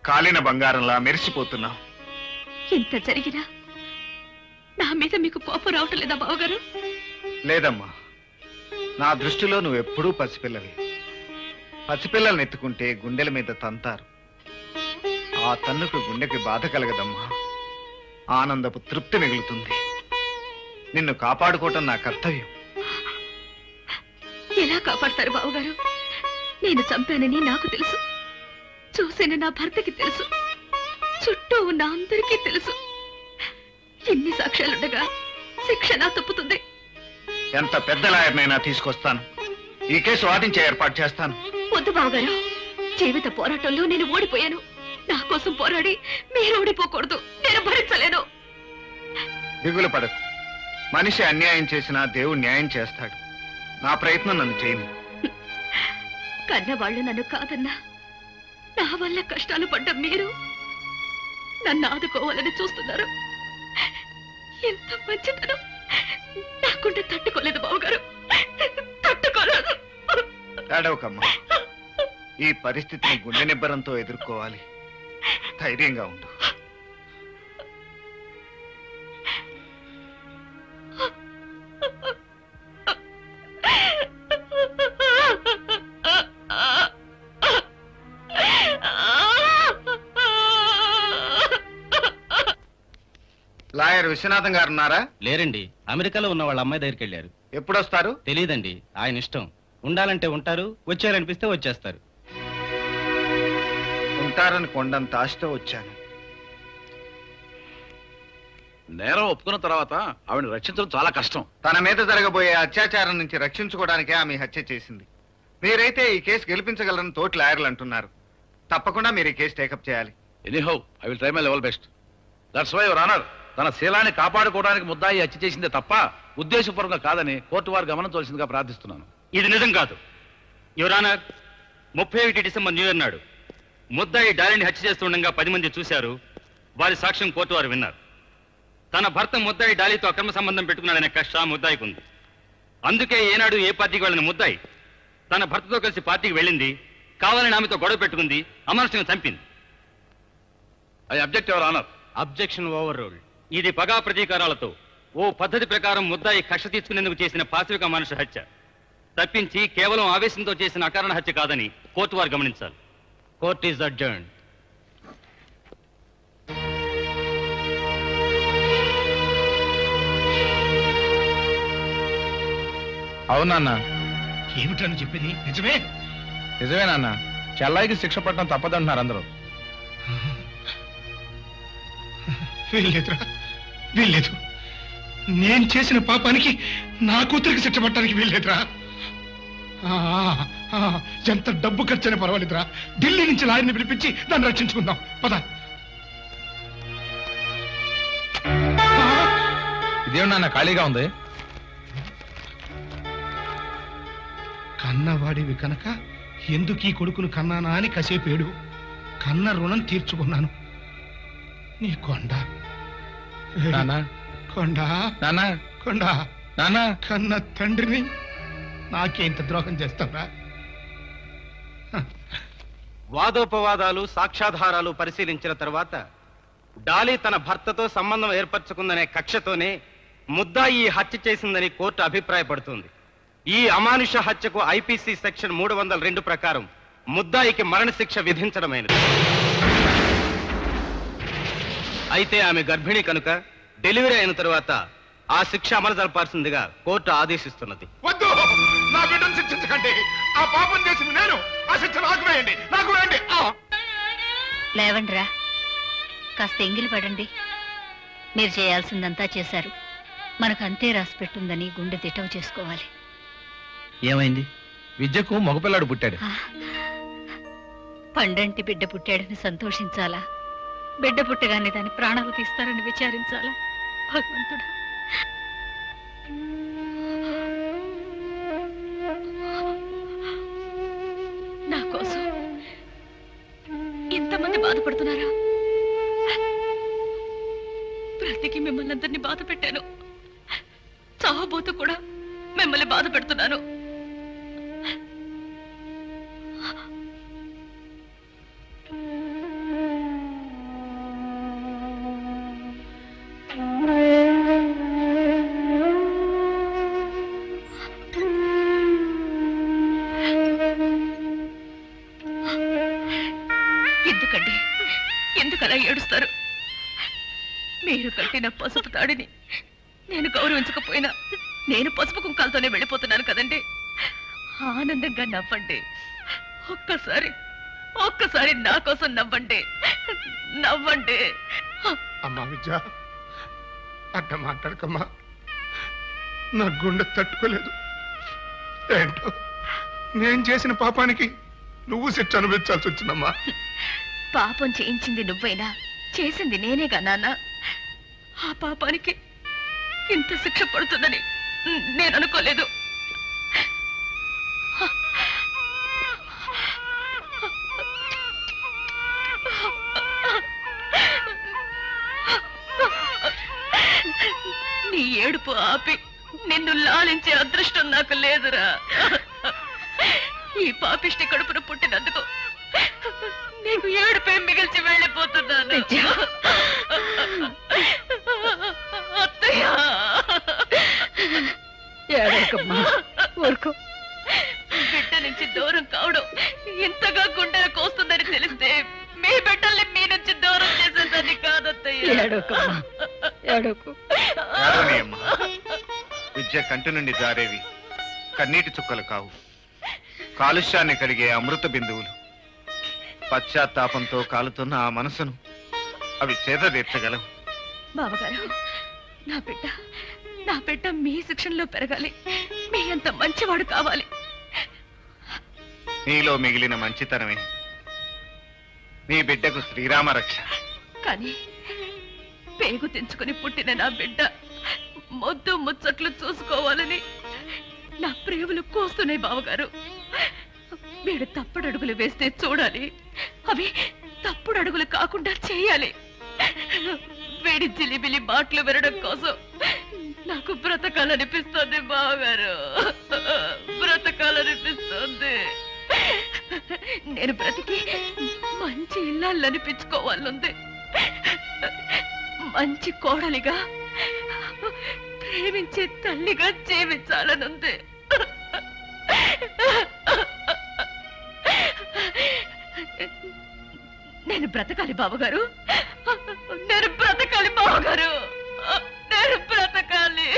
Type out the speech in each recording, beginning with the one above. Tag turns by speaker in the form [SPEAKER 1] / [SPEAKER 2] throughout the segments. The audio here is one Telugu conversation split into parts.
[SPEAKER 1] కాలిన బంగారంలా మెరిసిపోతున్నావు.
[SPEAKER 2] ఇంత జరిగినా నా మీద మీకు కోపం రావటం లేదా బావగారు?
[SPEAKER 1] లేదమ్మా, నా దృష్టిలో నువ్వెప్పుడూ పసిపిల్లవి. పసిపిల్లల్ని ఎత్తుకుంటే గుండెల మీద తంతారు. ఆ తన్నుకు గుండెకి బాధ కలగదమ్మా, ఆనందపు తృప్తి మిగులుతుంది. నిన్ను కాపాడుకోవటం నా కర్తవ్యం.
[SPEAKER 2] ఎలా కాపాడతారు బావగారు? నేను చంపానని నాకు తెలుసు, చూసిన నా భర్తకి తెలుసు, చుట్టూ ఉన్న అందరికీ తెలుసు. ఎన్ని సాక్ష్యాలుండగా శిక్ష నా తప్పుతుంది.
[SPEAKER 1] ఎంత పెద్ద లాయర్నైనా తీసుకొస్తాను. ఈ కేసు వాదించే ఏర్పాటు చేస్తాను.
[SPEAKER 2] వద్దు బావగారు, జీవిత పోరాటంలో నేను ఓడిపోయాను. నా కోసం పోరాడి మీరు ఓడిపోకూడదు. నేను భరించలేను.
[SPEAKER 1] దిగులు పడకు. మనిషి అన్యాయం చేసినా దేవుడు న్యాయం చేస్తాడు. నా ప్రయత్నం నన్ను చేయని.
[SPEAKER 2] కన్నవాళ్ళు నన్ను కాదన్నా, నా వల్ల కష్టాలు పడ్డ మీరు నన్ను ఆదుకోవాలని చూస్తున్నారు. ఎంత మంచితనం నాకుంటే తట్టుకోలేదు బావగారు, తట్టుకోలేదు.
[SPEAKER 1] ఏడవకమ్మా, ఈ పరిస్థితిని గుండె నిబ్బరంతో ఎదుర్కోవాలి. ధైర్యంగా ఉండు. లాయర్ విశ్వనాథం గారు ఉన్నారా?
[SPEAKER 3] లేరండి, అమెరికాలో ఉన్న వాళ్ళ అమ్మాయి దగ్గరికి వెళ్ళారు.
[SPEAKER 1] ఎప్పుడొస్తారు?
[SPEAKER 3] తెలియదండి, ఆయన ఇష్టం. ఉండాలంటే ఉంటారు, వచ్చారనిపిస్తే వచ్చేస్తారు.
[SPEAKER 1] ఉంటారని కొండంత ఆశతో వచ్చాను.
[SPEAKER 4] నేరం ఒప్పుకున్న తర్వాత ఆవిడని రక్షించడం చాలా కష్టం.
[SPEAKER 1] తన మీద జరగబోయే అత్యాచారం నుంచి రక్షించుకోవడానికే ఆమె హత్య చేసింది. మీరైతే ఈ కేసు గెలిపించగలరని తోటి లాయర్లు అంటున్నారు. తప్పకుండా మీరు ఈ కేసు టేకప్ చేయాలి.
[SPEAKER 4] Anyhow I will try my level best. That's why your honour, తన శీలాన్ని కాపాడుకోవడానికి ముద్దాయి హత్య చేసిందే తప్ప ఉద్దేశపూర్వకంగా కాదని కోర్టు వారు గమనించవలసిందిగా ప్రార్థిస్తున్నాను.
[SPEAKER 3] ఇది నిజం కాదు your honour. 31 December new year నాడు ముద్దాయి డాలిని హత్య చేస్తుండగా 10 మంది చూశారు. వారి సాక్ష్యం కోర్టు వారు విన్నారు. తన భర్త ముద్దాయి డాలీతో అక్రమ సంబంధం పెట్టుకున్నాడనే కష్ట ముద్దాయికి ఉంది. అందుకే ఏనాడు ఏ పార్టీకి వెళ్ళిన ముద్దాయి తన భర్తతో కలిసి పార్టీకి వెళ్ళింది, కావాలని ఆమెతో గొడవ పెట్టుకుంది, అమానుషంగా చంపింది.
[SPEAKER 4] I object your honour.
[SPEAKER 3] Objection over ruled. ఇది పగా ప్రతీకారాలతో ఓ పద్ధతి ప్రకారం ముద్దాయి కక్ష తీర్చుకునేందుకు చేసిన పాశవిక మనుష హత్య తప్పించి కేవలం ఆవేశంతో చేసిన అకారణ హత్య కాదని కోర్టు వారు గమనించాలి. Court is adjourned.
[SPEAKER 5] అవునన్నా.
[SPEAKER 6] ఏమిటని చెప్పేది? నిజమే?
[SPEAKER 5] నిజమేనన్నా. చెల్లాయికి శిక్ష పడటం తప్పదంటున్నారు అందరూ.
[SPEAKER 6] వీల్లేదురా, వీల్లేదు. నేను చేసిన పాపానికి నా కూతురికి శిక్ష పట్టడానికి వీల్లేదురా. ఎంత డబ్బు ఖర్చైనా పర్వాలేదురా. ఢిల్లీ నుంచి లాయర్ని పిలిపించి దాన్ని రక్షించుకుందాం. పద.
[SPEAKER 5] ఇదేమన్నా ఖాళీగా ఉంది?
[SPEAKER 6] కన్నవాడివి కనుక ఎందుకు ఈ కొడుకును కన్నానా అని కసేపేడు. కన్న రుణం తీర్చుకున్నాను. నీ కొండ
[SPEAKER 5] నానా,
[SPEAKER 6] కొండ
[SPEAKER 5] నానా,
[SPEAKER 6] కొండ
[SPEAKER 5] నానా,
[SPEAKER 6] కన్న తండ్రిని నాకేంత ద్రోహం చేస్తావా?
[SPEAKER 3] వాదోపవాదాలు, సాక్ష్యాధారాలు పరిశీలించిన తర్వాత డాలీ తన భర్తతో సంబంధం ఏర్పరచుకుందనే కక్షతోనే ముద్దాయి ఈ హత్య చేసిందని కోర్టు అభిప్రాయపడుతుంది. ఈ అమానుష హత్యకు ఐపీసీ సెక్షన్ 302 ప్రకారం ముద్దాయికి మరణశిక్ష విధించడమైనది. అయితే ఆమె గర్భిణి కనుక డెలివరీ అయిన తరువాత ఆ శిక్ష అమలు జరపాల్సిందిగా కోర్టు ఆదేశిస్తున్నది.
[SPEAKER 6] వద్దు, నా బిడ్డను శిక్షించకండి. ఆ పాపం చేసింది నేను. ఆ శిక్ష నాకు వేయండి, నాకు వేయండి.
[SPEAKER 7] లేవండ్రా, కాస్త ఎంగిలి పడండి. మీరు చేయాల్సిందంతా చేశారు. మనకు అంతే రాసి పెట్టుందని గుండె దిటవు చేసుకోవాలి.
[SPEAKER 5] ఏమైంది? విద్యకు మగపిల్లాడు పుట్టాడు.
[SPEAKER 7] పండంటి బిడ్డ పుట్టాడని సంతోషించాలా, బిడ్డ పుట్టగానే దాని ప్రాణాలు తీస్తారని విచారించాలా? భగవంతుడా,
[SPEAKER 2] నా కోసం ఇంతమంది బాధపడుతున్నారా? బ్రతికి మిమ్మల్ని అందరినీ బాధ పెట్టాను, చావబోతూ కూడా మిమ్మల్ని బాధ పెడుతున్నాను. ఎందుకండి ఎందుకు అలా ఏడుస్తారు? మీరు కట్టిన పసుపు తాడిని నేను గౌరవించకపోయినా నేను పసుపు కుంకాలతోనే వెళ్ళిపోతున్నాను కదండి. ఆనందంగా నవ్వండి. ఒక్కసారి నా కోసం నవ్వండి. నవ్వండి.
[SPEAKER 6] అమ్మా విద్య, అట్ట మాట్లాడకమ్మా, నా గుండె తట్టుకోలేదు. ఏంటో నేను చేసిన పాపానికి నువ్వు శిక్ష అనుభవించాల్సి వచ్చిందమ్మా.
[SPEAKER 2] పాపం చేయించింది నువ్వైనా చేసింది నేనేగా నాన్న. ఆ పాపానికి ఇంత శిక్ష పడుతుందని నేను అనుకోలేదు. నీ ఏడుపు ఆపి నిన్ను లాలించే అదృష్టం నాకు లేదురా. ఈ పాపిష్టి కడుపున పుట్టినందుకు నీకు ఏడుపే మిగిల్చి వెళ్ళిపోతున్నాను. అత్తయ్య, బిడ్డ నుంచి దూరం కావడం ఇంతగా గుండెలు కోస్తుందని తెలిస్తే మీ బిడ్డల్ని మీ నుంచి దూరం చేసేదాన్ని కాదత్తయ్య.
[SPEAKER 1] ఏడవనీయమ్మా. విద్య కంటి నుండి జారేవి కన్నీటి చుక్కలు కావు, కాలుష్యాన్ని కడిగే అమృత బిందువులు. పశ్చాత్తాపంతో కాలుతున్న ఆ మనసును అవి చేత తీర్చగలవు.
[SPEAKER 2] బావగారు, నా బిడ్డ మీ శిక్షణలో పెరగాలి. మీ అంత మంచివాడు కావాలి.
[SPEAKER 1] నీలో మిగిలిన మంచితనమే నీ బిడ్డకు శ్రీరామ రక్ష.
[SPEAKER 2] కానీ పేగు తెంచుకుని పుట్టిన నా బిడ్డ మొద్దు ముచ్చట్లు చూసుకోవాలని నా ప్రేమలు కోస్తున్నాయి బావగారు. వీడు తప్పుడు అడుగులు వేస్తే చూడాలి, అవి తప్పుడు అడుగులు కాకుండా చేయాలి. వీడి జిలిబిలి మాటలు వినడం కోసం నాకు బ్రతకాలనిపిస్తుంది బావగారు, బ్రతకాలనిపిస్తుంది. నేను బ్రతికి మంచి ఇల్లాలనిపించుకోవాలనుంది, మంచి కోడలిగా ప్రేమించే తల్లిగా జీవించాలనుంది. నేను బ్రతకాలి బావగారు, నేను బ్రతకాలి బావగారు, నేను బ్రతకాలి.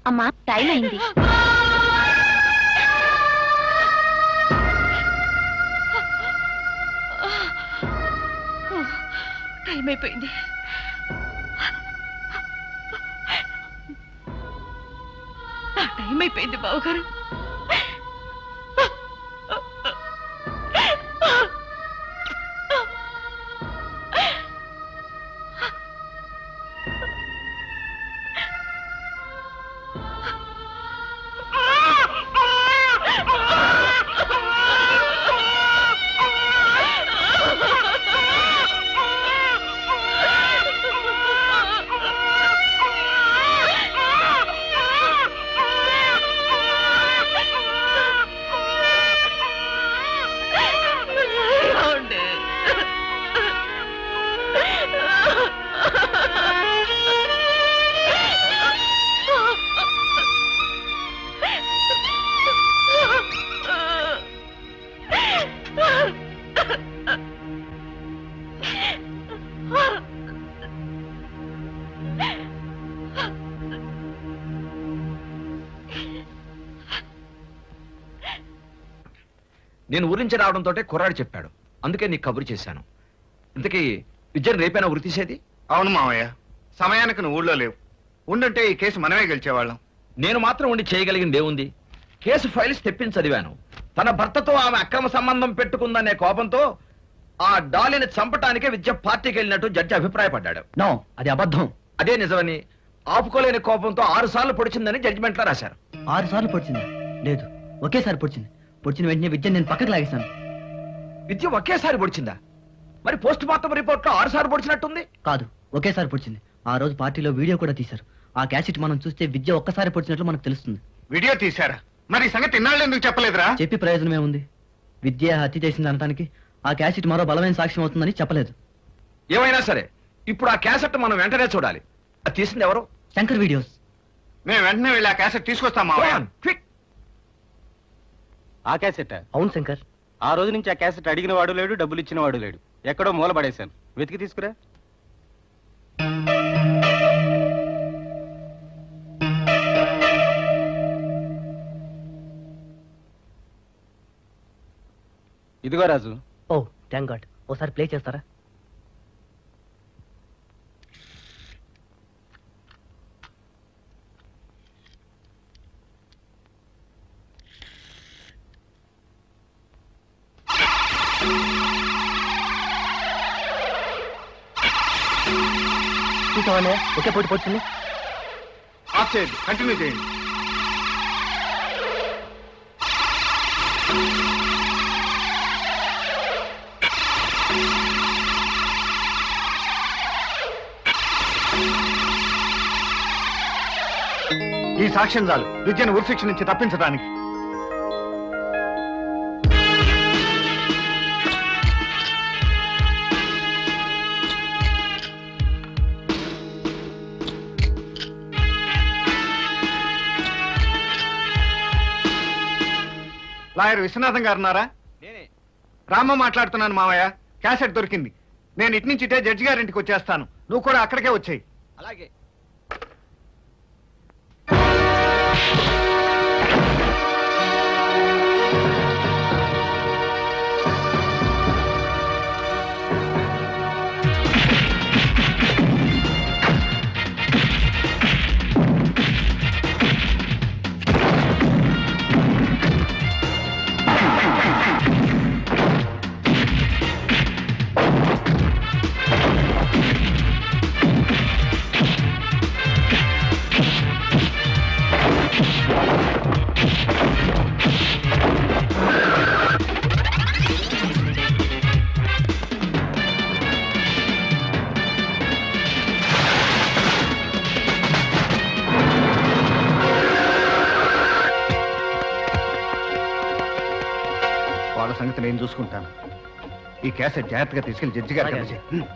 [SPEAKER 8] అమ్మా, టైం అయింది.
[SPEAKER 2] టైం అయిపోయింది. నా టైం అయిపోయింది బావగారు.
[SPEAKER 9] నేను ఊరి నుంచి రావడంతో కుర్రాడు చెప్పాడు, అందుకే నీకు కబురు చేశాను. ఇంతకీ విద్యను రేపైనా ఉరి తీసేది?
[SPEAKER 1] అవును మావయ్య, సమయానికి నువ్వు ఊళ్ళో లేవు. ఉండుంటే ఈ కేసు మనమే గెలిచేవాళ్ళం.
[SPEAKER 9] నేను మాత్రం ఉండి చేయగలిగింది ఏముంది? కేసు ఫైల్స్ తెప్పించి చదివాను. తన భర్తతో ఆమె అక్రమ సంబంధం పెట్టుకుందనే కోపంతో ఆ డాలిని చంపటానికే విద్య పార్టీకి వెళ్ళినట్టు జడ్జి అభిప్రాయపడ్డాడు.
[SPEAKER 10] నో, అది అబద్ధం.
[SPEAKER 9] అదే నిజమని ఆపుకోలేని కోపంతో 6 సార్లు పొడిచిందని జడ్జిమెంట్ లో రాశారు.
[SPEAKER 10] 6 సార్లు పొడిచింది? లేదు, ఒకేసారి పొడిచింది. పొడిచిన వెంటనే విద్యను నేను పక్కకు లాగేశాను.
[SPEAKER 9] విద్య ఒకేసారి పొడిచిందా? మరి పోస్ట్ మార్టం రిపోర్ట్ లో 6 సార్లు పొడిచినట్టుంది.
[SPEAKER 10] కాదు, ఒకేసారి పొడిచింది. ఆ రోజు పార్టీలో వీడియో కూడా తీశారు. ఆ క్యాసెట్ మనం చూస్తే విద్య ఒక్కసారి పొడిచినట్లు మనకు తెలుస్తుంది.
[SPEAKER 1] వీడియో తీశారా? మరి ఈ సంగతి ఇన్నాళ్ళు ఎందుకు చెప్పలేదురా?
[SPEAKER 10] చెప్పి ప్రయోజనం ఏముంది? విద్య హత్య చేసింది అనడానికి ఆ క్యాసెట్ మరో బలమైన సాక్ష్యం అవుతుందని చెప్పలేదు.
[SPEAKER 9] ఏమైనా సరే ఇప్పుడు ఆ క్యాసెట్ మనం వెంటనే చూడాలి. అది తీసింది ఎవరు?
[SPEAKER 10] శంకర్ వీడియోస్.
[SPEAKER 1] మేము వెంటనే వెళ్ళి ఆ క్యాసెట్ తీసుకొస్తాం మావయ్య.
[SPEAKER 9] క్విక్.
[SPEAKER 8] ఆ క్యాసెట్
[SPEAKER 10] అవును శంకర్.
[SPEAKER 8] ఆ రోజు నుంచి ఆ క్యాసెట్ అడిగిన వాడు లేడు, డబ్బులు ఇచ్చిన వాడు లేడు. ఎక్కడో మూల పడేశాను. వెతికి తీసుకురా. ఇదిగో రాజు.
[SPEAKER 10] ఓ థ్యాంక్ గాడ్. ఓసారి ప్లే చేస్తారా? చూసావా ఒకే పోటీ పోతుంది.
[SPEAKER 1] ఆఫ్ చేయండి, కంటిన్యూ చేయండి. ఈ సాక్ష్యం చాలు విద్యను ఉరిశిక్ష నుంచి తప్పించడానికి. లాయర్ విశ్వనాథం గారు ఉన్నారా? రామ మాట్లాడుతున్నాను మావయ్య. క్యాసెట్ దొరికింది. నేను ఇటు నుంచి ఇటే జడ్జి గారింటికి వచ్చేస్తాను. నువ్వు కూడా అక్కడికే వచ్చేయి.
[SPEAKER 9] అలాగే.
[SPEAKER 1] వాళ్ళ సంగతి నేను చూసుకుంటాను. ఈ క్యాసెట్ జాగ్రత్తగా తీసుకెళ్లి జడ్జి గారికి
[SPEAKER 10] అలాగే.
[SPEAKER 1] అందజేయి.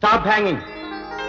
[SPEAKER 8] Stop hanging.